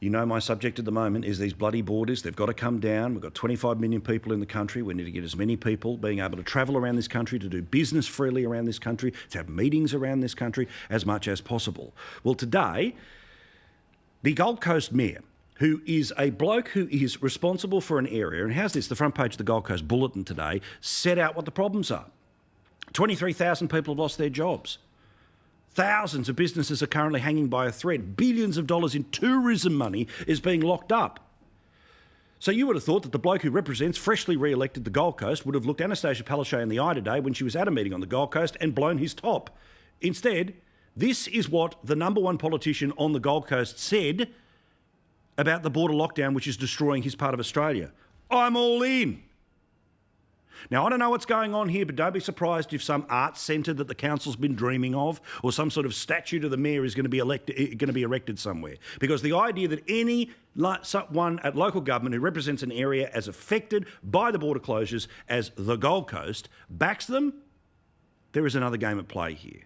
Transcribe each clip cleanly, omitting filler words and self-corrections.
You know, my subject at the moment is these bloody borders. They've got to come down. We've got 25 million people in the country. We need to get as many people being able to travel around this country, to do business freely around this country, to have meetings around this country as much as possible. Well, today, the Gold Coast Mayor, who is a bloke who is responsible for an area, and how's this, the front page of the Gold Coast Bulletin today, set out what the problems are. 23,000 people have lost their jobs. Thousands of businesses are currently hanging by a thread. Billions of dollars in tourism money is being locked up. So you would have thought that the bloke who represents freshly re-elected the Gold Coast would have looked Anastasia Palaszczuk in the eye today when she was at a meeting on the Gold Coast and blown his top. Instead, this is what the number one politician on the Gold Coast said about the border lockdown, which is destroying his part of Australia. I'm all in. Now, I don't know what's going on here, but don't be surprised if some arts centre that the council's been dreaming of or some sort of statue to the mayor is going to be erected somewhere. Because the idea that anyone at local government who represents an area as affected by the border closures as the Gold Coast backs them, there is another game at play here.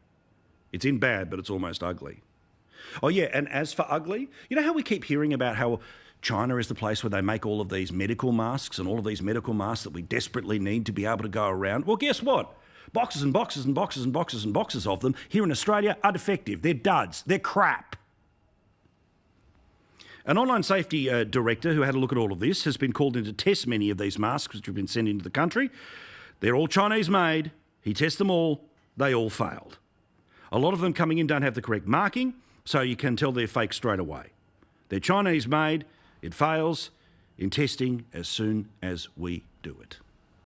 It's in bad, but it's almost ugly. Oh, yeah, and as for ugly, you know how we keep hearing about how China is the place where they make all of these medical masks and all of these medical masks that we desperately need to be able to go around? Well, guess what? Boxes and boxes and boxes and boxes and boxes of them here in Australia are defective. They're duds. They're crap. An online safety director who had a look at all of this has been called in to test many of these masks which have been sent into the country. They're all Chinese made. He tests them all. They all failed. A lot of them coming in don't have the correct marking, so you can tell they're fake straight away. They're Chinese made. It fails in testing as soon as we do it.